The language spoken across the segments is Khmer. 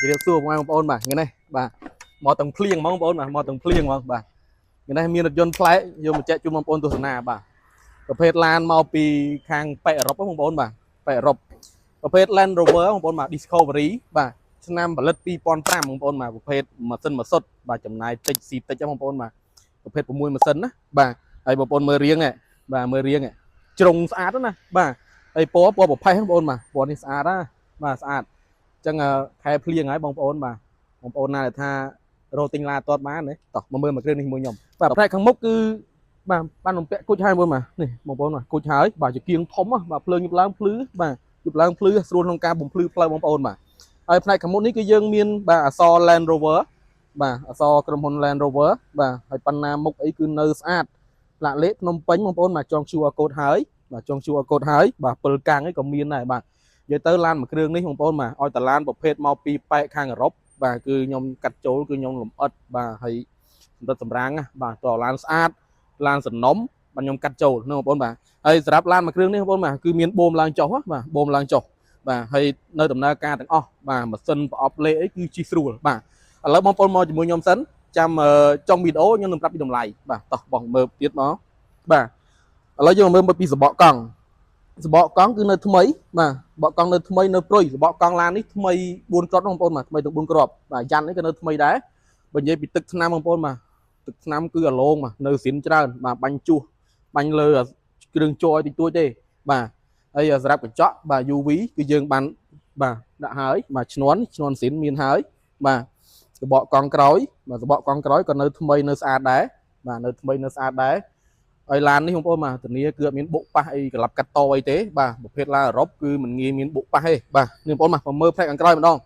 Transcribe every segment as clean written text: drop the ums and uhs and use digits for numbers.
chỉ được xua ngoài một ôn mà cái này bà mò tầng phliêng mong ôn mà mò tầng phliêng mà bà cái này miền dân play vô một chạy chung mong ôn từ nào bàประเภท Land មកពីខាងប៉ែអឺរ៉ុបបងប្អូនបាទប៉ែអឺរ៉ុបប្រភេទ Land Rover បងប្អូនបាទ Discovery បាទឆ្នាំផលិត2005បងប្អូនបាទប្រភេទម៉ាស៊ីនម៉ាសុតបាទចំណាយតិចស៊ីតិចបងប្អូនបាទប្រភេទ6ម៉ាស៊ីនណាបាទហើយបងប្អូនមើលរៀងបាទមើលរៀងជ្រុងស្អាតណាបាទហើយពណ៌ប្រផេះបងប្អូនបាទពណ៌នេះស្អាតណាបាទស្អាតអញ្ចឹងខែភ្លៀងហើយបងប្អូនបាទបងប្អូនណាដែលថារត់ទិញឡាតតបានទេតោះមកមើលមួយគ្រឿងនេះមួយខ្ញុំបាទប្រភេទខាងមុខគឺបាទបានបំពាក់គុជហើយបងប្អូនបាទនេះបងប្អូនបាទគុជហើយបាទជាគៀងធំបាទភ្លើងយប់ឡើងភ្លឺបាទយប់ឡើងភ្លឺស្រួលក្នុងការបំភ្លឺផ្លូវបងប្អូនបាទហើយផ្នែកខាងមុខនេះគឺយើងមានបាទអក្សរ Land Rover បាទអក្សរក្រុមហ៊ុន Land Rover បាទហើយប៉ុណ្ណាមុខអីគឺនៅស្អាតលាក់លេខភ្នំពេញបងប្អូនបាទចង QR code ហើយបាទចង QR code ហើយបាទ7កាំងអីក៏មានដែរបាទនិយាយទៅឡានមួយគ្រឿងនេះបងប្អូនបាទឲ្យតឡានប្រភេទមកពីប៉ែកខាងអឺរ៉ុបបាទគឺខ្ញុំកាត់ចូលគឺខ្ញុំលំអិតបាទហើយសម្រិតសម្រាំងបាទតឡានស្អាតឡានសំណុំបាទខ្ញុំកាត់ចូលហ្នឹងបងប្អូនបាទហើយសម្រាប់ឡានមួយគ្រឿងនេះបងប្អូនបាទគឺមានបូមឡើងចុះបាទបូមឡើងចុះបាទហើយនៅដំណើរការទាំងអស់បាទម៉ាស៊ីនប្រអប់លេខអីគឺជិះស្រួលបាទឥឡូវបងប្អូនមកជាមួយខ្ញុំសិនចាំចុងវីដេអូខ្ញុំនឹងប្រាប់ពីតម្លៃបាទតោះបងមើលទៀតមកបាទឥឡូវយើងមើលពីសបកកង់គឺនៅថ្មីបាទសបកកង់នៅថ្មីនៅព្រុយសបកកង់ឡាននេះថ្មី4គ្រាប់បងប្អូនបាទថ្មីទាំង4គ្រាប់បាទយ៉ាន់នេះក៏នៅថ្មីដែរបើនិយាយពីទឹកថ្នាំបងប្អូនបាទទឹកថ្នាំគឺអាឡងបាទនៅស្រៀនច្រើនបាទបាញ់ជួសបាញ់លើគ្រឿងជ័រតិចតួចទេបាទហើយសម្រាប់កញ្ចក់បាទ UV គឺយើងបានបាទដាក់ហើយបាទឈ្នន់ស្រៀនមានហើយបាទសបកកង់ក្រោយបាទសបកកង់ក្រោយក៏នៅថ្មីនៅស្អាតដែរបាទនៅថ្មីនៅស្អាតដែរហើយឡាននេះបងប្អូនបាទធានាគឺអត់មានបុកប៉ះអីក្លាប់កាត់តអីទេបាទប្រភេទឡានអឺរ៉ុបគឺមិនងាយមានបុកប៉ះទេបាទនេះបងប្អូនបាទមើលផ្នែកខាងក្រោយម្ដង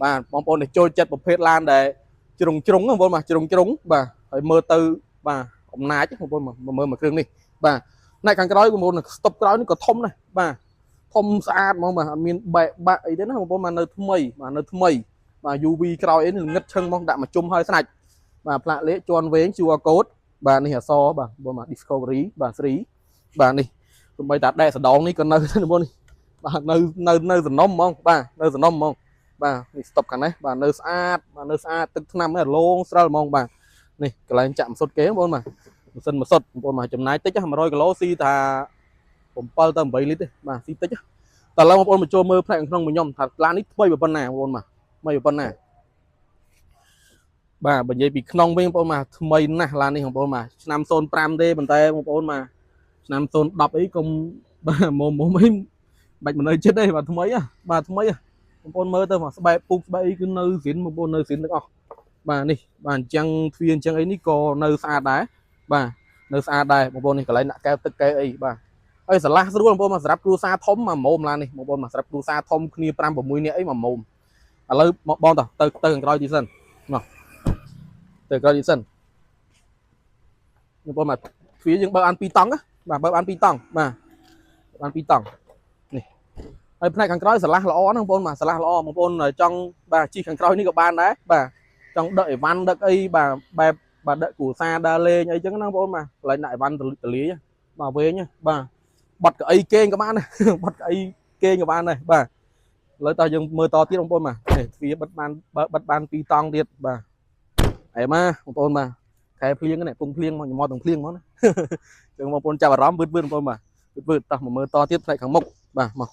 បាទបងប្អូនដែលចូលចិត្តប្រភេទឡានដែលជ្រុងបងប្អូនបាទជ្រុងបាទហើយមើលទៅបាទអំណាចបងប្អូនមើលមួយគ្រឿងនេះបាទផ្នែកខាងក្រោយបងប្អូនស្តុបក្រោយនេះក៏ធំដែរបាទធំស្អាតហ្មងបាទអត់មានបែកបាក់អីទេណាបងប្អូនបាទនៅថ្មីបាទនៅថ្មីបាទ UV ក្រោយអីនេះងឹតឈឹងហ្មងដាក់មកជុំហើយស្នាច់បាទផ្លាកលេខជាន់វែង QR code បាទនេះអសបាទបងបាទ Discovery បាទស្រីបាទនេះទោះបីតាដែកសដងនេះក៏នៅបងនេះបាទនៅសំណុំហ្មងបាទនៅសំណុំហ្មងបាទនេះស្តុបខាងនេះបាទនៅស្អាតបាទនៅស្អាតទឹកថ្នាំនេះឡងស្រាលហ្មងបាទនេះកន្លែងចាក់ម៉ាសុតគេបងបាទម៉ាស៊ីនម៉ាសុតបងបាទចំណាយតិច100គីឡូស៊ីថា7ទៅ8លីត្រទេបាទស៊ីតិចតែឡើយបងប្អូនមកចូលមើលផ្នែកក្នុងខ្ញុំថាឡាននេះថ្មីប៉ុណ្ណាបងប្អូនបាទថ្មីប៉ុណ្ណាបាទបើនិយាយពីក្នុងវិញបងប្អូនបាទថ្មីណាស់ឡាននេះបងប្អូនបាទឆ្នាំ05ទេប៉ុន្តែបងប្អូនបាទឆ្នាំ010អីកុំបាទមុំអីបាច់មិននៅចិត្តទេបាទថ្មីបាទថ្មីបងប្អូនមើលទៅមកស្បែកពុកស្បែកអីគឺនៅស្រៀនបងប្អូននៅស្រៀនទាំងអស់បាទនេះបាទអញ្ចឹងទ្វារអញ្ចឹងអីនេះក៏នៅស្អាតដែរបាទនៅស្អាតដែរបងប្អូននេះកន្លែងដាក់កែវទឹកកែវអីបាទហើយស្រឡះស្រួលបងប្អូនមកសម្រាប់គ្រួសារធំមកម៉ោមឡាននេះបងប្អូនមកសម្រាប់គ្រួសារធំគ្នា5 6នាក់អីមកម៉ោមឥឡូវមកបងទៅខាងក្រោយទីសិនមកទៅក្រោយទីសិនបងប្អូនមកទ្វារយើងបើកអាន2តង់ណាបាទបើកអាន2តង់បាទអាន2តង់នេះហើយផ្នែកខាងក្រោយស្រឡះល្អណាបងប្អូនបាទស្រឡះល្អបងប្អូនចង់បាទជិះខាងក្រោយនេះក៏បានដែរបាទចង់ដឹកអីវ៉ាន់ដឹកអីបាទបែបបាទដឹកគ្រួសារដើរលេងអីចឹងណាបងប្អូនបាទកន្លែងដាក់អីវ៉ាន់ទលាយបាទវែងបាទបត់កៅអីគេងក៏បានដែរបត់កៅអីគេងក៏បានដែរបាទឥឡូវតោះយើងមើលតទៀតបងប្អូនបាទនេះទ្វារបិទបាន2តង់ទៀតបាទអីមកបងប្អូនបាទខែភ្លៀងនេះពងភ្លៀងមកញ៉ាំទាំងភ្លៀងមកណាចឹងបងប្អូនចាប់អារម្មណ៍វឺតបងប្អូនបាទវឺតតោះមកមើលតទៀតផ្នែកខាងមុខបាទមក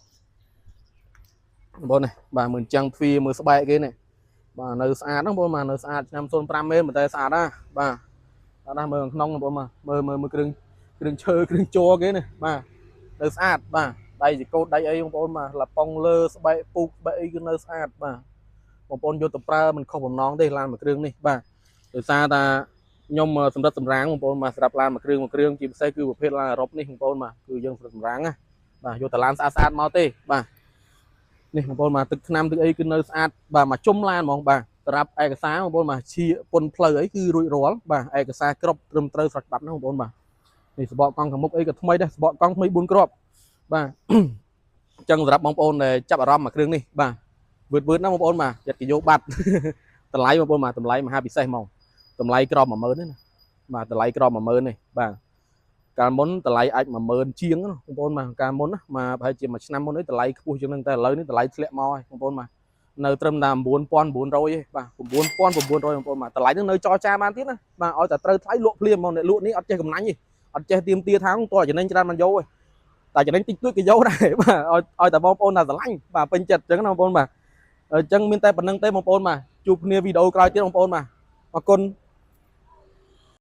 បងប្អូននេះបាទមើលអញ្ចឹងទ្វារមើលស្បែកគេនេះបាទនៅស្អាតហ្នឹងបងប្អូនបាទនៅស្អាតឆ្នាំ05មែនតែស្អាតណាបាទស្អាតណាស់មើលក្នុងបងប្អូនបាទមើលគ្រឿងឈើគ្រឿងជ័រគេនេះបាទនៅស្អាតបាទដៃចកោតដៃអីបងប្អូនបាទលប៉ងលើស្បែកពូកស្បែកអីគឺនៅស្អាតបាទបងប្អូនយកទៅប្រើមិនខុសបំណងទេឡានមួយគ្រឿងនេះបាទដោយសារតាខ្ញុំសម្រិតសម្រាំងបងប្អូនបាទសម្រាប់ឡានមួយគ្រឿងជាពិសេសគឺប្រភេទឡានអឺរ៉ុបនេះបងប្អូនបាទគឺយើងសម្រិតសម្រាំងណាបាទយកតែឡានស្អាតមកទេបាទនេះបងប្អូនមកទឹកថ្នាំទឹកអីគឺនៅស្អាតបាទមកជុំឡានហ្មងបាទសម្រាប់ឯកសារបងប្អូនមកជាពន្ធផ្លូវអីគឺរួចរាល់បាទឯកសារគ្រប់ត្រឹមត្រូវស្របច្បាប់ណាបងប្អូនបាទនេះសបកកង់ខាងមុខអីក៏ថ្មីដែរសបកកង់ថ្មី4គ្រាប់បាទអញ្ចឹងសម្រាប់បងប្អូនដែលចាប់អារម្មណ៍មកគ្រឿងនេះបាទវឺតណាបងប្អូនបាទចិត្តគេយកបាត់តម្លៃបងប្អូនបាទតម្លៃមហាពិសេសហ្មងតម្លៃក្រម10000ទេណាបាទតម្លៃក្រម10000នេះបាទកាលមុនតម្លៃអាច10000ជាងបងប្អូនបាទកាលមុនណាមកប្រហែលជាមួយឆ្នាំមុននេះតម្លៃខ្ពស់ជាងហ្នឹងតែឥឡូវនេះតម្លៃធ្លាក់មកហើយបងប្អូនបាទ នៅត្រឹមតែ9,900ទេបាទ9,900បងប្អូនបាទតម្លៃនឹងនៅចរចាបានទៀតណាបាទឲ្យតែត្រូវថ្លៃលក់ភ្លាមហ្មងអ្នកលក់នេះអត់ចេះកំណាញ់ទេអត់ចេះទៀមទាថាតើចំណេញច្រើនមិនយកទេតែចំណេញតិចតួចក៏យកដែរបាទឲ្យតែបងប្អូនថាស្រឡាញ់បាទពេញចិត្តអញ្ចឹងណាបងប្អូនបាទអញ្ចឹងមានតែប៉ុណ្្នឹងទេបងប្អូនបាទជួបគ្នាវីដេអូក្រោយទៀតបងប្អូនបាទអរគុណ